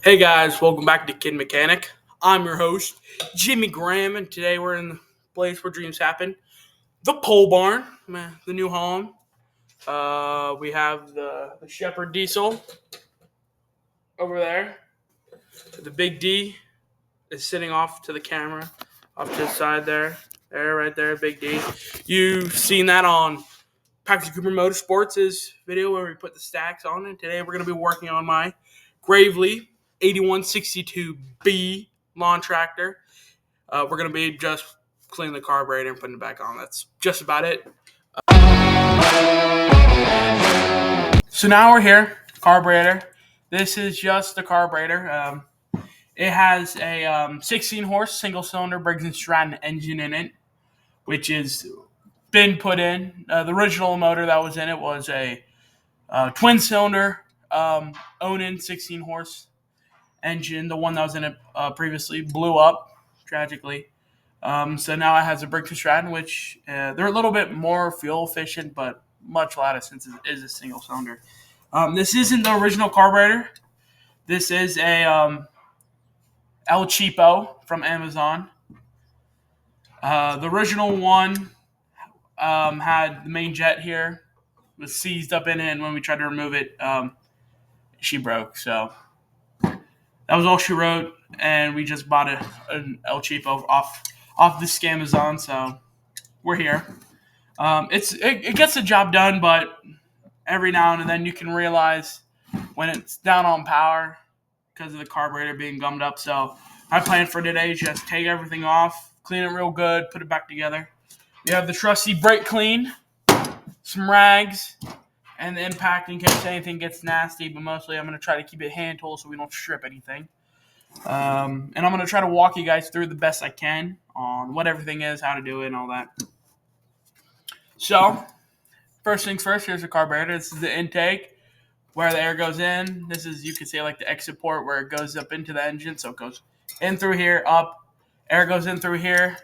Hey guys, welcome back to Kid Mechanic. I'm your host, Jimmy Graham, and today we're in the place where dreams happen, the pole barn, the new home. We have the Shepherd Diesel over there. The Big D is sitting off to the camera, off to the side there. There, right there, Big D. You've seen that on Patrick Cooper Motorsports' video where we put the stacks on, and today we're going to be working on my Gravely 8162B lawn tractor. We're going to be just cleaning the carburetor and putting it back on. That's just about it. So now we're here, carburetor. This is just the carburetor. It has a 16 horse single cylinder Briggs and Stratton engine in it, which is been put in. The original motor that was in it was a twin cylinder Onan 16 horse engine. The one that was in it previously blew up tragically. So now it has a Briggs and Stratton, which they're a little bit more fuel efficient, but much lighter since it is a single cylinder. This isn't the original carburetor. This is a El Cheapo from Amazon. The original one had the main jet here, was seized up in it, and when we tried to remove it, she broke. So that was all she wrote, and we just bought an El Cheapo off this Amazon. So we're here. It gets the job done, but every now and then you can realize when it's down on power because of the carburetor being gummed up. So my plan for today is just take everything off, clean it real good, put it back together. We have the trusty brake clean, some rags, and the impact in case anything gets nasty. But mostly I'm going to try to keep it hand tool so we don't strip anything. And I'm going to try to walk you guys through the best I can on what everything is, how to do it, and all that. So first things first, here's the carburetor. This is the intake where the air goes in. This is, you could say, like the exit port where it goes up into the engine. So it goes in through here, up. Air goes in through here,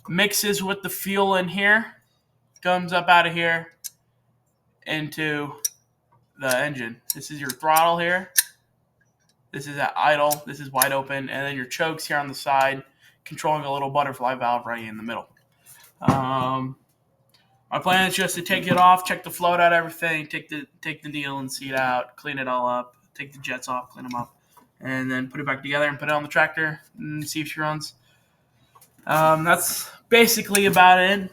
mixes with the fuel in here, comes up out of here into the engine. This is your throttle here. This is at idle. This is wide open. And then your chokes here on the side, controlling a little butterfly valve right in the middle. My plan is just to take it off, check the float out, everything, take the needle and seat out, clean it all up, take the jets off, clean them up, and then put it back together and put it on the tractor and see if she runs. That's basically about it.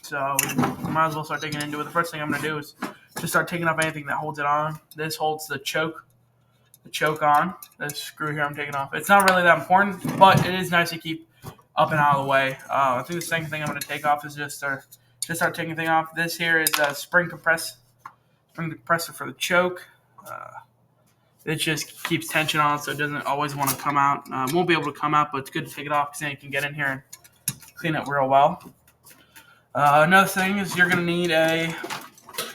So we might as well start digging into it. The first thing I'm going to do is just start taking off anything that holds it on. This holds the choke on. This screw here I'm taking off. It's not really that important, but it is nice to keep up and out of the way. I think the second thing I'm going to take off is just start taking things off. This here is a spring compressor for the choke. It just keeps tension on, so it doesn't always want to come out. Won't be able to come out, but it's good to take it off because then you can get in here and clean it real well. Another thing is you're going to need a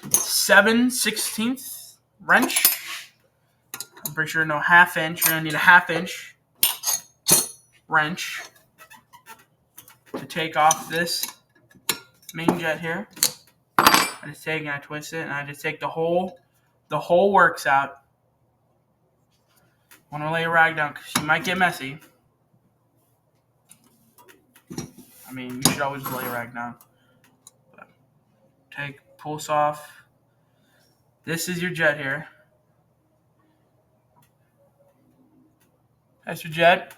7/16 wrench. I'm pretty sure no half-inch. You're going to need a half-inch wrench to take off this main jet here. I just take and I twist it, and I just take the whole works out. I want to lay a rag down because she might get messy. I mean, you should always lay a rag down. But pull this off. This is your jet here. That's your jet.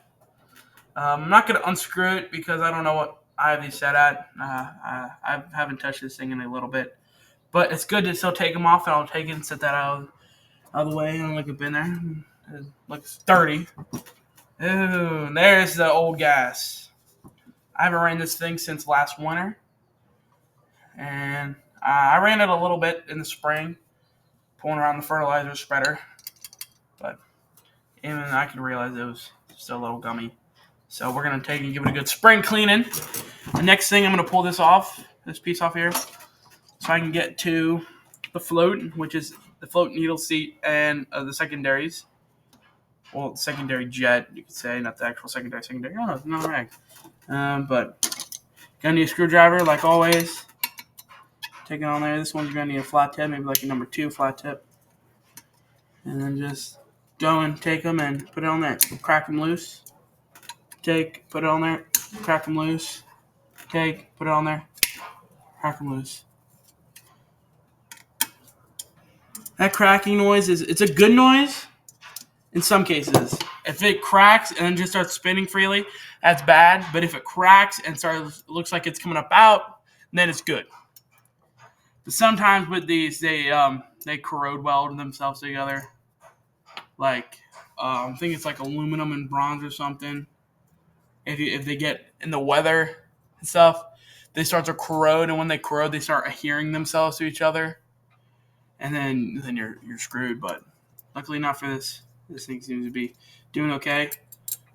I'm not going to unscrew it because I don't know what I have these set at. I haven't touched this thing in a little bit. But it's good to still take them off, and I'll take it and set that out of the way and look up in there. It looks dirty. Ooh, there's the old gas. I haven't ran this thing since last winter. And I ran it a little bit in the spring, pulling around the fertilizer spreader. But even I could realize it was still a little gummy. So we're going to take and give it a good spring cleaning. The next thing, I'm going to pull this piece off here, so I can get to the float, which is the float needle seat and the secondaries. Well, the secondary jet, you could say, not the actual secondary. Oh, it's not right. But gonna need a screwdriver, like always. Take it on there. This one's gonna need a flat tip, maybe like a number 2 flat tip. And then just Go and take them and put it on there. Crack them loose. Put it on there. Crack them loose. Put it on there. Crack them loose. That cracking noise it's a good noise in some cases. If it cracks and then just starts spinning freely, that's bad. But if it cracks and looks like it's coming up out, then it's good. But sometimes with these, they corrode weld themselves together. Like I think it's like aluminum and bronze or something. If they get in the weather and stuff, they start to corrode, and when they corrode, they start adhering themselves to each other, and then you're screwed. But luckily, not for this. This thing seems to be doing okay.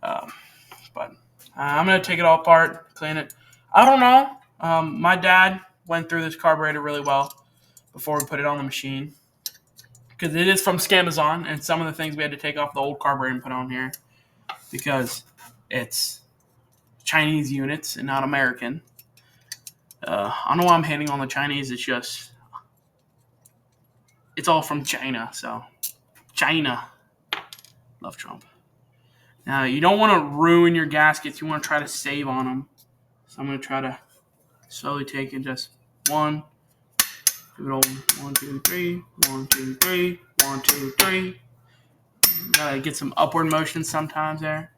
But I'm gonna take it all apart, clean it. I don't know. My dad went through this carburetor really well before we put it on the machine because it is from Scamazon, and some of the things we had to take off the old carburetor and put on here because it's Chinese units and not American. I don't know why I'm hating on the Chinese. It's all from China. So China, love Trump. Now you don't want to ruin your gaskets. You want to try to save on them. So I'm gonna try to slowly take it just one. Do it all 1, 2, 3, 1, 2, 3, 1, 2, 3. Gotta get some upward motion sometimes there.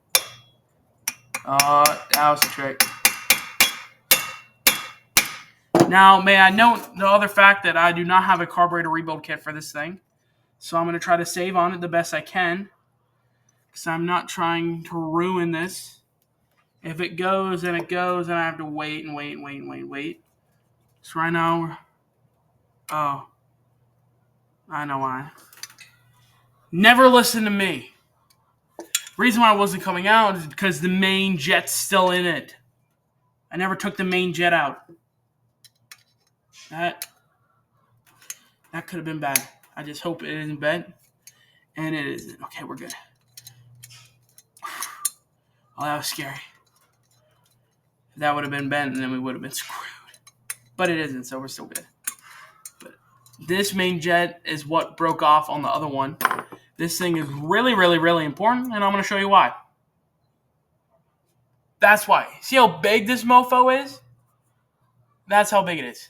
That was the trick. Now, may I note the other fact that I do not have a carburetor rebuild kit for this thing. So I'm going to try to save on it the best I can. Because I'm not trying to ruin this. If it goes, then it goes, and I have to wait. So right now, I know why. Never listen to me. Reason why it wasn't coming out is because the main jet's still in it. I never took the main jet out. That could have been bad. I just hope it isn't bad. And it isn't. Okay, we're good. Oh, that was scary. If that would have been bent, then we would have been screwed. But it isn't, so we're still good. But this main jet is what broke off on the other one. This thing is really, really, really important, and I'm going to show you why. That's why. See how big this mofo is? That's how big it is.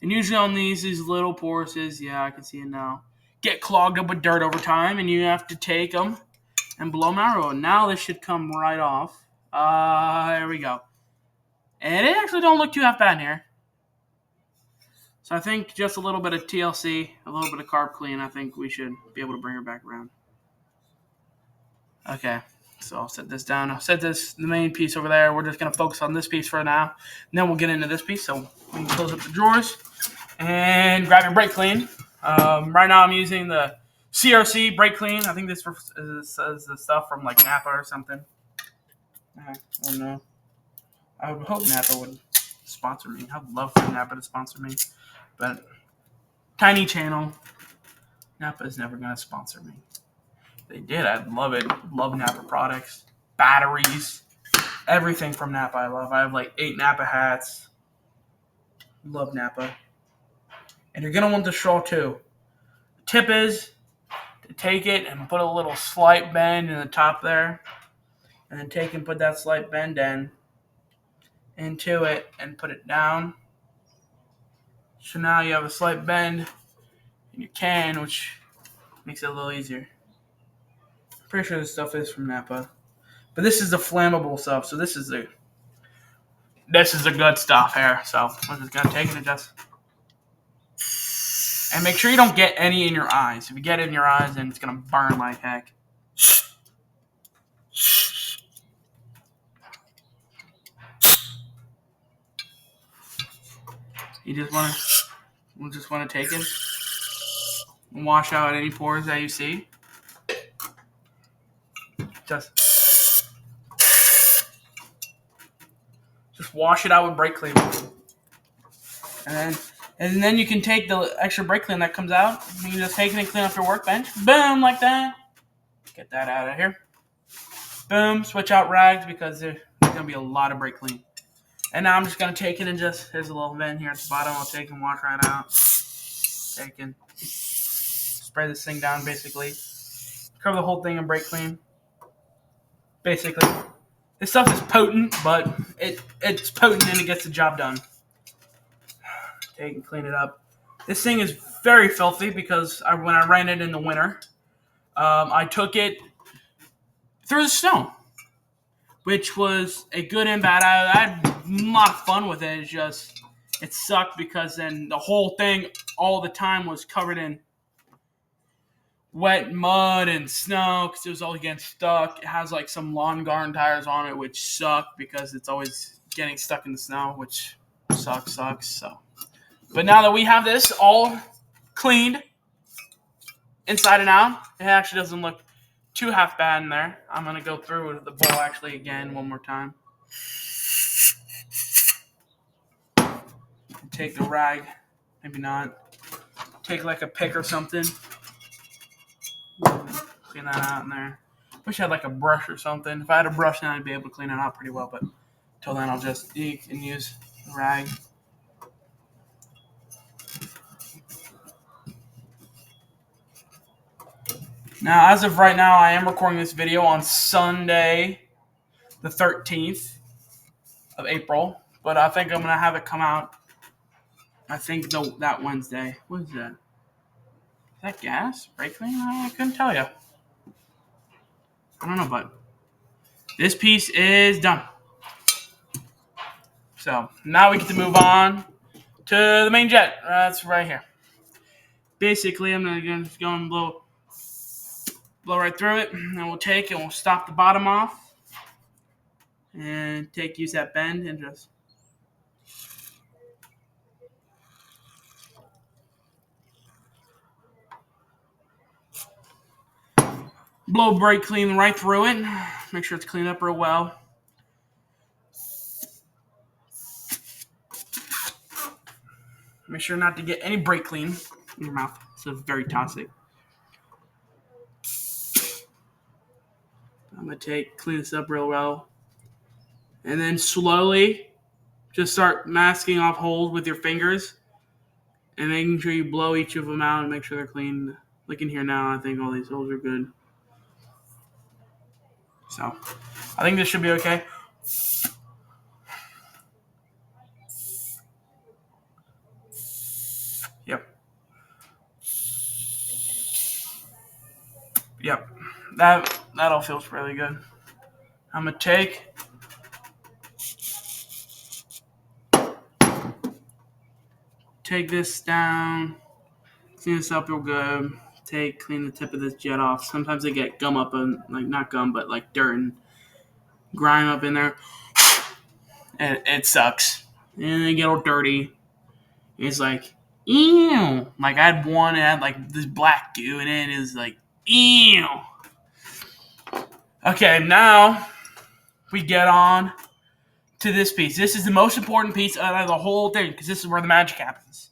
And usually on these little porises, yeah, I can see it now, get clogged up with dirt over time, and you have to take them and blow them out. Now this should come right off. There we go. And it actually don't look too half bad in here. So I think just a little bit of TLC, a little bit of carb clean, I think we should be able to bring her back around. Okay, so I'll set this down. I'll set the main piece over there. We're just going to focus on this piece for now. And then we'll get into this piece. So we can close up the drawers and grab your brake clean. Right now I'm using the CRC brake clean. I think this is the stuff from like Napa or something. I don't know. I would hope Napa would sponsor me. I'd love for Napa to sponsor me. But tiny channel. Napa is never going to sponsor me. If they did, I'd love it. Love Napa products. Batteries. Everything from Napa I love. I have like 8 Napa hats. Love Napa. And you're going to want the straw too. The tip is to take it and put a little slight bend in the top there. And then take and put that slight bend into it and put it down. So now you have a slight bend in your can, which makes it a little easier. I'm pretty sure this stuff is from Napa. But this is the flammable stuff, so this is the good stuff here. So we're just gonna take it and just and make sure you don't get any in your eyes. If you get it in your eyes, then it's gonna burn like heck. You just wanna take it and wash out any pores that you see. Just wash it out with brake clean. And then you can take the extra brake clean that comes out. You can just take it and clean up your workbench. Boom, like that. Get that out of here. Boom, switch out rags because there's going to be a lot of brake clean. And now I'm just going to take it and here's a little vent here at the bottom. I'll take and wash right out. Take and spray this thing down basically. Cover the whole thing in brake clean. Basically, this stuff is potent, but it's potent and it gets the job done. Take and clean it up. This thing is very filthy because when I ran it in the winter, I took it through the snow, which was a good and bad. I had a lot of fun with it. It sucked because then the whole thing all the time was covered in wet mud and snow because it was all getting stuck. It has like some lawn garden tires on it, which suck because it's always getting stuck in the snow, which sucks. So, but now that we have this all cleaned inside and out, it actually doesn't look too half bad in there. I'm gonna go through with the bowl actually again one more time. Take the rag, maybe not. Take like a pick or something. Clean that out in there. Wish I had like a brush or something. If I had a brush, then I'd be able to clean it out pretty well. But until then, I'll just eke and use the rag. Now, as of right now, I am recording this video on Sunday, the 13th of April. But I think I'm going to have it come out, I think, that Wednesday. What is that? Is that gas? Brake clean? I couldn't tell you. I don't know, but this piece is done. So now we get to move on to the main jet. That's right here. Basically, I'm gonna just go and blow right through it, and we'll take and we'll stop the bottom off, and use that bend and just blow brake clean right through it. Make sure it's cleaned up real well. Make sure not to get any brake clean in your mouth. So it's very toxic. I'm going to clean this up real well. And then slowly just start masking off holes with your fingers. And making sure you blow each of them out and make sure they're clean. Look in here now. I think all these holes are good. So I think this should be okay. Yep. That all feels really good. I'm gonna take this down, clean this up real good. Clean the tip of this jet off. Sometimes they get gum up and not gum, but like dirt and grime up in there. And it sucks. And they get all dirty. It's like, ew. Like I had one that had like this black goo in it. It was like, ew. Okay, now we get on to this piece. This is the most important piece out of the whole thing because this is where the magic happens.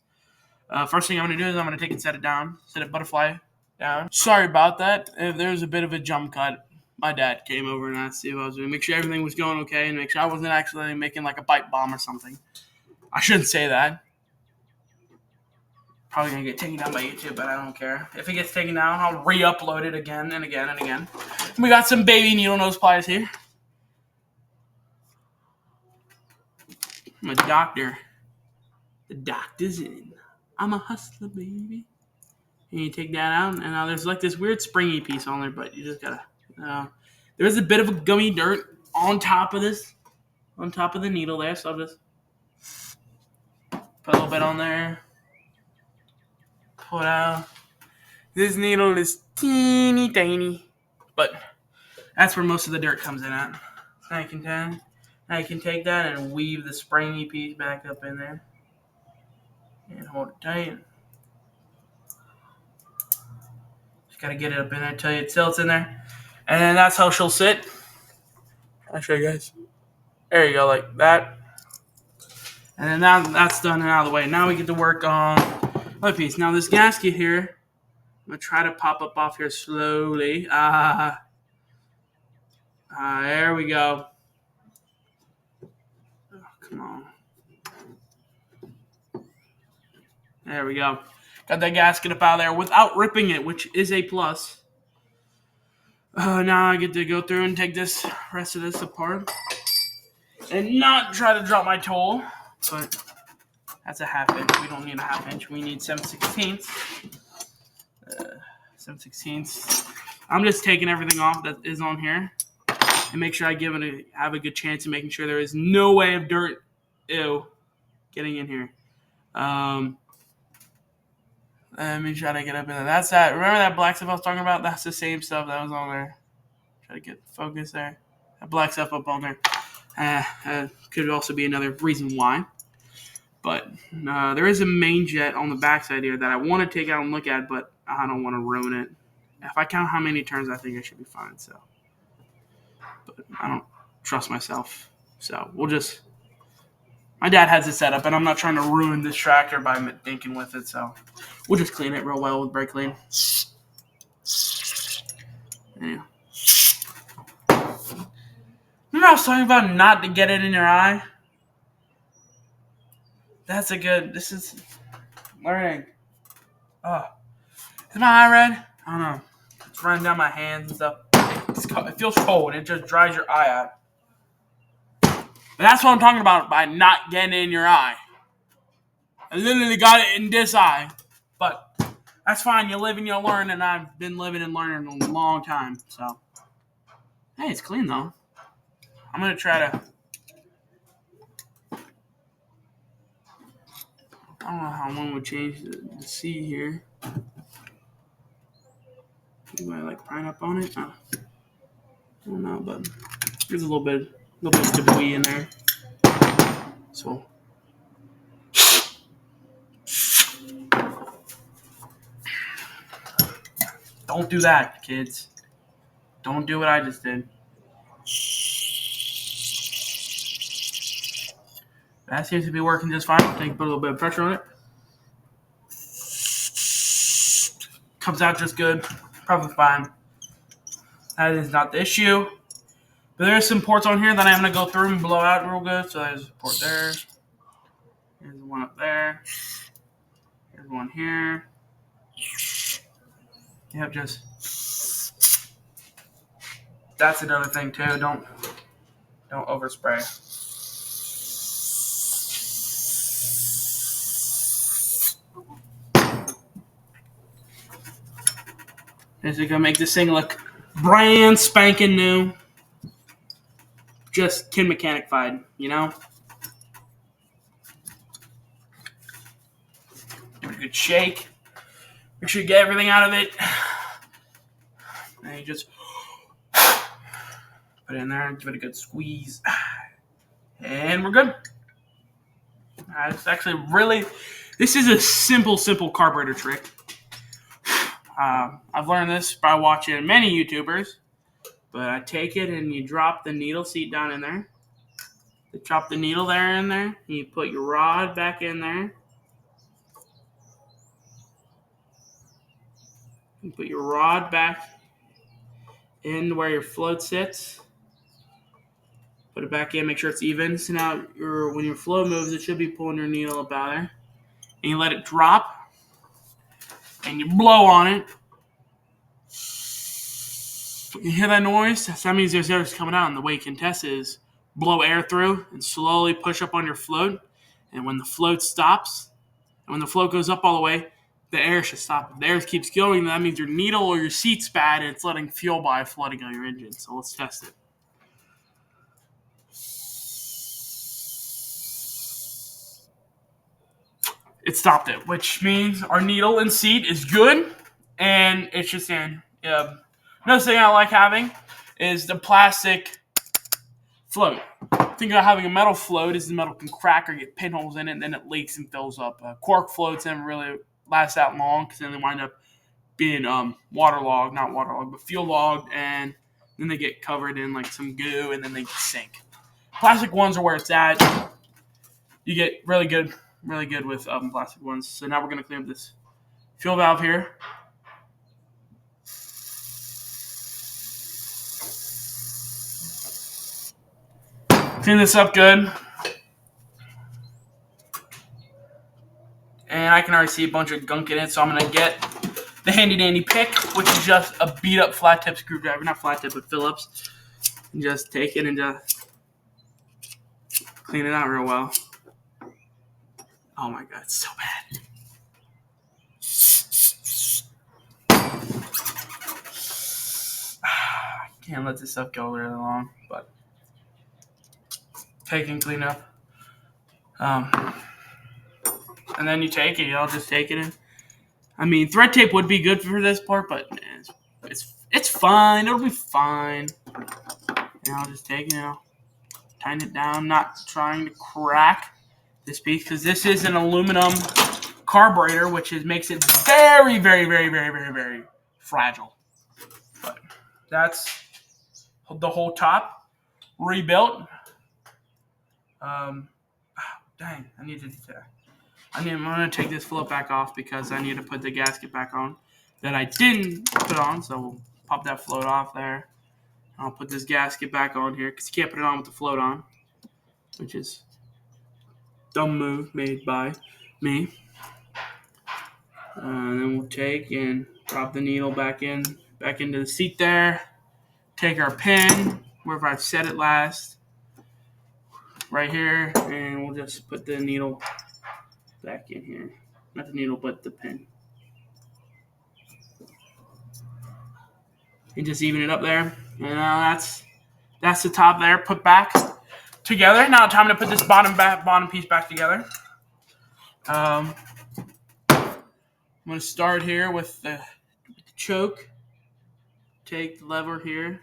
First thing I'm going to do is I'm going to take and set it butterfly down. Sorry about that. If there was a bit of a jump cut, my dad came over and asked if I was doing, make sure everything was going okay and make sure I wasn't actually making like a bite bomb or something. I shouldn't say that. Probably going to get taken down by YouTube, but I don't care. If it gets taken down, I'll re-upload it again and again and again. We got some baby needle nose pliers here. I'm a doctor. The doctor's in. I'm a hustler, baby. And you take that out, and now there's like this weird springy piece on there, but you just gotta. There's a bit of a gummy dirt on top of the needle there, so I'll just put a little bit on there. Pull it out. This needle is teeny tiny, but that's where most of the dirt comes in at. Now you can take that and weave the springy piece back up in there. And hold it tight. Just gotta get it up in there until it's in there. And then that's how she'll sit. I'll show you guys. There you go, like that. And then that's done and out of the way. Now we get to work on another piece. Now this gasket here, I'm gonna try to pop up off here slowly. There we go. Oh, come on. There we go. Got that gasket up out of there without ripping it, which is a plus. Now I get to go through and take this rest of this apart and not try to drop my tool, but that's a half inch. We don't need a half inch. We need 7/16. 7/16. I'm just taking everything off that is on here and make sure I have a good chance of making sure there is no way of dirt, getting in here. Let me try to get up in there. That's that. Remember that black stuff I was talking about? That's the same stuff that was on there. Try to get focus there. That black stuff up on there. Could also be another reason why. But there is a main jet on the backside here that I want to take out and look at, but I don't want to ruin it. If I count how many turns, I think I should be fine. So, but I don't trust myself. So we'll just. My dad has it set up, and I'm not trying to ruin this tractor by thinking with it. So we'll just clean it real well with brake clean. Yeah. Remember I was talking about not to get it in your eye? This is learning. Is my eye red? I don't know. It's running down my hands and stuff. It feels cold. It just dries your eye out. But that's what I'm talking about by not getting it in your eye. I literally got it in this eye. But that's fine. You live and you learn, and I've been living and learning a long time. So, hey, it's clean, though. I'm going to try to... I don't know how one would change the C here. You might like prying up on it. I don't know, but there's a little bit of debris in there. So don't do that, kids. Don't do what I just did. That seems to be working just fine. I think put a little bit of pressure on it. Comes out just good. Probably fine. That is not the issue. But there's some ports on here that I'm going to go through and blow out real good. So there's a port there. Here's one up there. Here's one here. Yep, just... That's another thing, too. Don't overspray. This is going to make this thing look brand spanking new. Just Kin Mechanic-fied, you know? Give it a good shake. Make sure you get everything out of it. And you just put it in there, give it a good squeeze. And we're good. It's actually this is a simple carburetor trick. I've learned this by watching many YouTubers. But I take it and you drop the needle seat down in there. You drop the needle there in there. And you put your rod back in there. You put your rod back in where your float sits. Put it back in, make sure it's even. So now when your float moves, it should be pulling your needle up out there. And you let it drop. And you blow on it. You hear that noise? That means there's air coming out. And the way you can test it is blow air through and slowly push up on your float. And when the float stops, and when the float goes up all the way, the air should stop. If the air keeps going, that means your needle or your seat's bad and it's letting fuel by flooding on your engine. So let's test it. It stopped it, which means our needle and seat is good, and it's just in. Another thing I like having is the plastic float. Think about having a metal float is the metal can crack or get pinholes in it, and then it leaks and fills up. Cork floats never really last that long because then they wind up being not waterlogged, but fuel logged, and then they get covered in like some goo, and then they sink. Plastic ones are where it's at. You get really good with plastic ones. So now we're going to clean up this fuel valve here. Clean this up good. And I can already see a bunch of gunk in it, so I'm going to get the handy dandy pick, which is just a beat up flat tip screwdriver, not flat tip, but Phillips. And just take it and just clean it out real well. Oh my god, it's so bad. Can't let this stuff go really long, but take and clean up. And then you take it. I'll just take it in. I mean, thread tape would be good for this part, but it's fine. It'll be fine. And I'll just take it. Tighten it down, not trying to crack this piece because this is an aluminum carburetor, which makes it very, very, very, very, very, very fragile. But that's the whole top rebuilt. Dang, I'm gonna take this flip back off because I need to put the gasket back on that I didn't put on. So we'll pop that float off there. I'll put this gasket back on here because you can't put it on with the float on, which is a dumb move made by me. And then we'll take and drop the needle back into the seat there. Take our pin, wherever I set it last, right here, and we'll just put the needle back in here. Not the needle, but the pin. And just even it up there. And that's the top there, put back together. Now time to put this bottom piece back together. I'm going to start here with the choke. Take the lever here.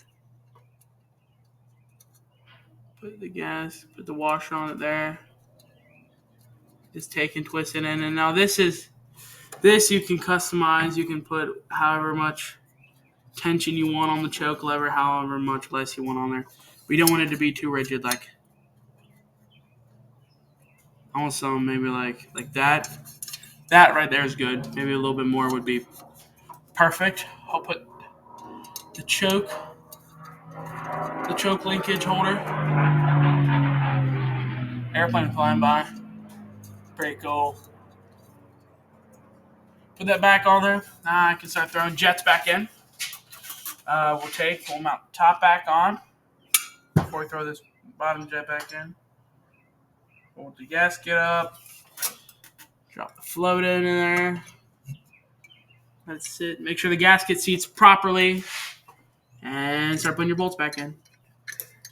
Put the washer on it there. Just take and twist it in. And now this you can customize. You can put however much tension you want on the choke lever, however much less you want on there. We don't want it to be too rigid. Like I want some maybe like that. That right there is good. Maybe a little bit more would be perfect. I'll put the choke linkage holder. Airplane flying by. Pretty cool. Put that back on there. Now I can start throwing jets back in. We'll mount the top back on before we throw this bottom jet back in. Hold the gasket up. Drop the float in there. That's it. Make sure the gasket seats properly. And start putting your bolts back in.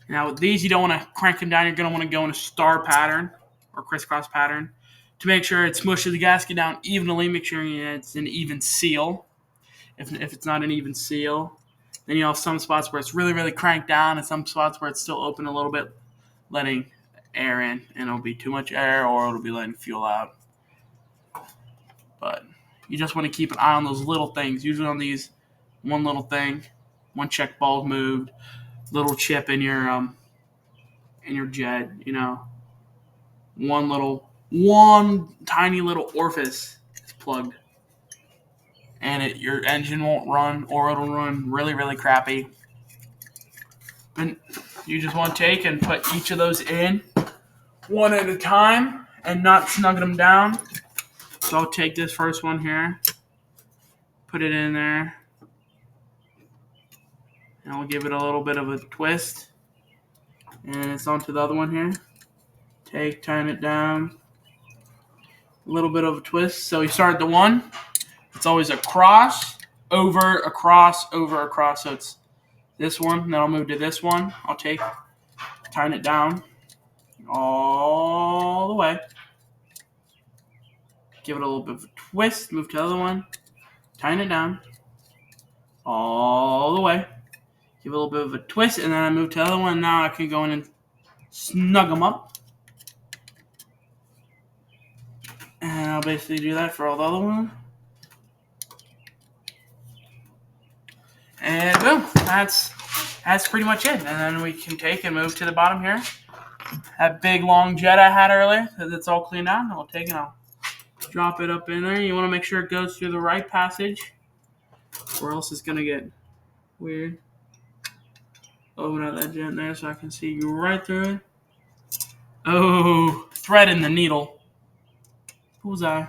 Now with these, you don't want to crank them down. You're going to want to go in a star pattern or crisscross pattern to make sure it smushes the gasket down evenly. Make sure it's an even seal. If it's not an even seal, then you have some spots where it's really, really cranked down and some spots where it's still open a little bit, letting air in. And it'll be too much air or it'll be letting fuel out. But you just want to keep an eye on those little things. Usually on these, one little thing, one check bulb moved, little chip in your jet, one tiny little orifice is plugged, and your engine won't run, or it'll run really, really crappy. And you just want to take and put each of those in one at a time and not snugging them down. So I'll take this first one here, put it in there, and I'll give it a little bit of a twist. And it's onto the other one here. Tighten it down. A little bit of a twist. So you start at the one. It's always a cross, over, across, over, across. So it's this one. Then I'll move to this one. Tighten it down all the way. Give it a little bit of a twist. Move to the other one. Tighten it down all the way. Give it a little bit of a twist, and then I move to the other one. Now I can go in and snug them up. And I'll basically do that for all the other ones. And boom, that's pretty much it. And then we can take and move to the bottom here. That big long jet I had earlier, because it's all cleaned out. I'll take it, I'll drop it up in there. You want to make sure it goes through the right passage, or else it's going to get weird. Open up that jet there so I can see you right through it. Oh, thread in the needle. Bullseye.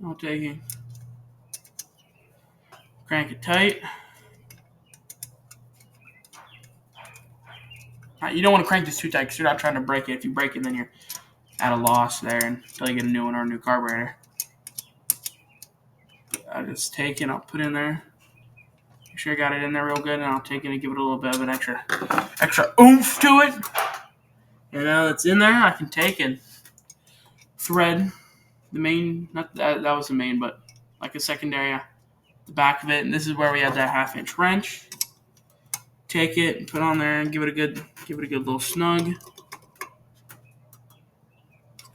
I'll take it, crank it tight. You don't want to crank this too tight because you're not trying to break it. If you break it, then you're at a loss there until you get a new one or a new carburetor. I'll just take it, I'll put it in there. Make sure I got it in there real good, and I'll take it and give it a little bit of an extra oomph to it. And now that's in there, I can take and thread the main, not that was the main, but like a secondary, the back of it. And this is where we have that 1/2-inch wrench. Take it and put it on there and give it a good little snug.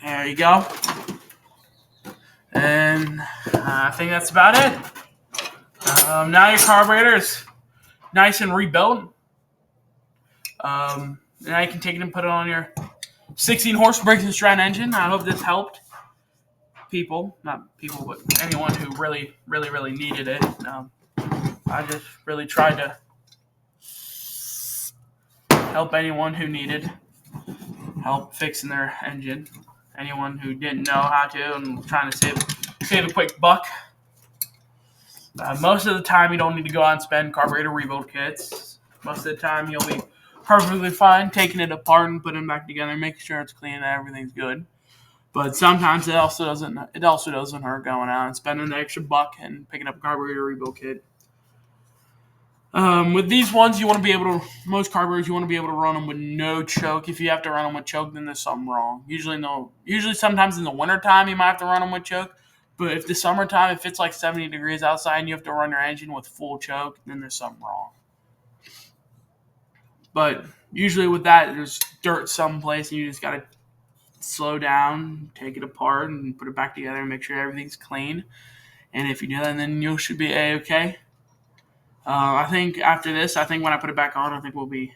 There you go. And I think that's about it. Now your carburetor is nice and rebuilt. Now you can take it and put it on your 16-horse Briggs and Stratton engine. I hope this helped people, not people, but anyone who really, really, really needed it. I just really tried to help anyone who needed help fixing their engine. Anyone who didn't know how to and trying to save a quick buck. Most of the time, you don't need to go out and spend carburetor rebuild kits. Most of the time, you'll be perfectly fine taking it apart and putting it back together, making sure it's clean and everything's good. But sometimes it also doesn't hurt going out and spending the extra buck and picking up a carburetor rebuild kit. With these ones, most carburetors, you want to be able to run them with no choke. If you have to run them with choke, then there's something wrong. Usually sometimes in the wintertime, you might have to run them with choke. But if the summertime, if it's like 70 degrees outside and you have to run your engine with full choke, then there's something wrong. But usually with that, there's dirt someplace and you just got to slow down, take it apart, and put it back together and make sure everything's clean. And if you do that, then you should be A-okay. I think after this, when I put it back on, I think we'll be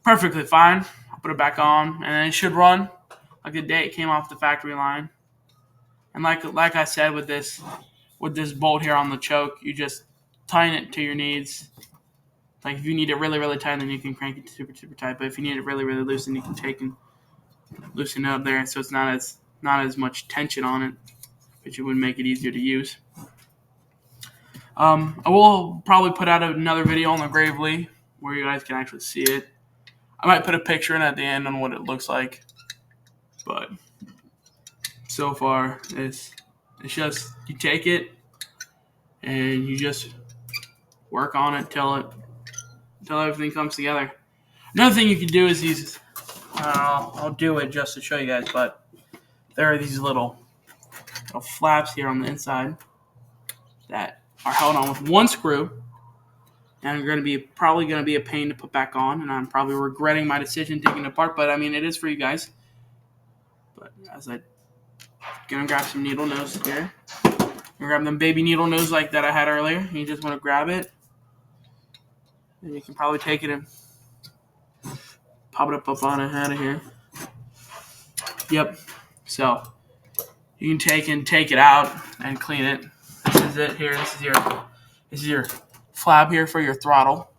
perfectly fine. I'll put it back on, and it should run like the day it came off the factory line. And like I said with this bolt here on the choke, you just tighten it to your needs. Like if you need it really, really tight, then you can crank it super, super tight. But if you need it really, really loose, then you can take and loosen it up there, so it's not as much tension on it, which would make it easier to use. I will probably put out another video on the Gravely where you guys can actually see it. I might put a picture in at the end on what it looks like. But so far, it's just you take it and you just work on it till everything comes together. Another thing you can do is these. I'll do it just to show you guys, but there are these little flaps here on the inside that are held on with one screw, and are probably going to be a pain to put back on, and I'm probably regretting my decision taking it apart, but I mean, it is for you guys. But as I'm going to grab some needle nose here. I'm going to grab them baby needle nose like that I had earlier. You just want to grab it, and you can probably take it and pop it up on it out of here. Yep. So you can take it out and clean it. This is it here. This is your flap here for your throttle.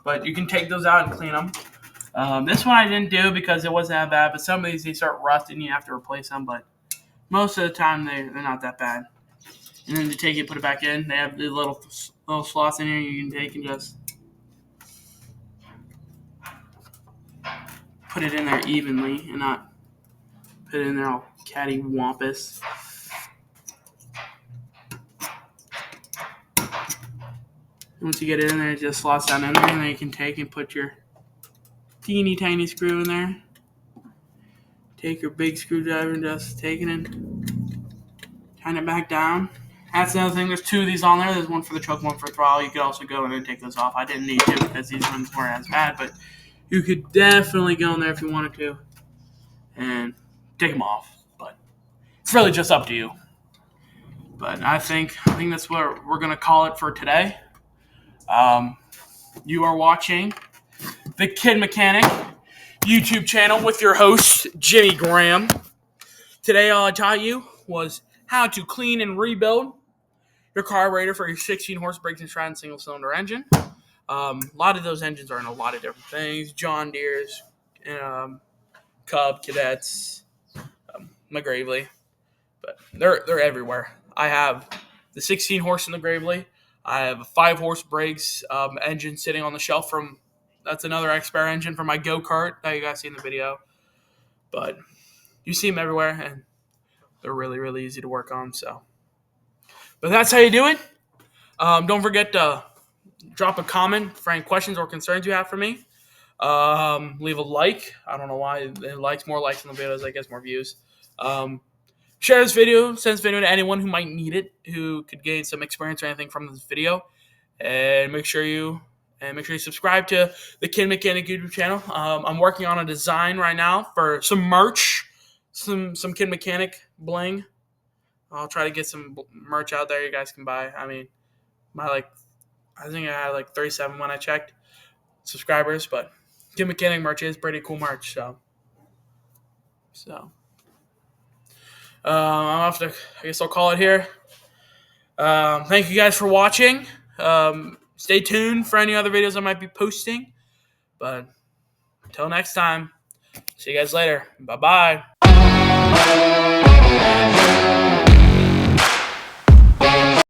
But you can take those out and clean them. This one I didn't do because it wasn't that bad. But some of these, they start rusting. You have to replace them. But most of the time, they're not that bad. And then to take it, put it back in. They have the little slots in here you can take and just put it in there evenly and not put it in there all cattywampus. Once you get it in there, it just slots down in there, and then you can take and put your teeny tiny screw in there. Take your big screwdriver and just take it and tighten it back down. That's another thing. There's two of these on there. There's one for the choke, one for the throttle. You could also go in and take those off. I didn't need to because these ones weren't as bad, but you could definitely go in there if you wanted to and take them off. But it's really just up to you. But I think that's what we're going to call it for today. You are watching the Kid Mechanic YouTube channel with your host, Jimmy Graham. Today all I taught you was how to clean and rebuild your carburetor for your 16-horse Briggs and Stratton single-cylinder engine. A lot of those engines are in a lot of different things. John Deere's, Cub, Cadets, McGravely. but they're everywhere. I have the 16 horse in the Gravely. I have a 5 horse Briggs engine sitting on the shelf from. That's another Expert engine for my go kart that you guys see in the video. But you see them everywhere, and they're really really easy to work on. So, but that's how you do it. Don't forget to drop a comment for any questions or concerns you have for me. Leave a like. I don't know why it likes more likes in the videos. I guess more views. Share this video. Send this video to anyone who might need it, who could gain some experience or anything from this video. And make sure you subscribe to the Kid Mechanic YouTube channel. I'm working on a design right now for some merch, some Kid Mechanic bling. I'll try to get some merch out there you guys can buy. I mean, I think I had 37 when I checked subscribers, but Kid Mechanic merch is pretty cool merch. So I'll have to. I guess I'll call it here. Thank you guys for watching. Stay tuned for any other videos I might be posting. But until next time, see you guys later. Bye-bye.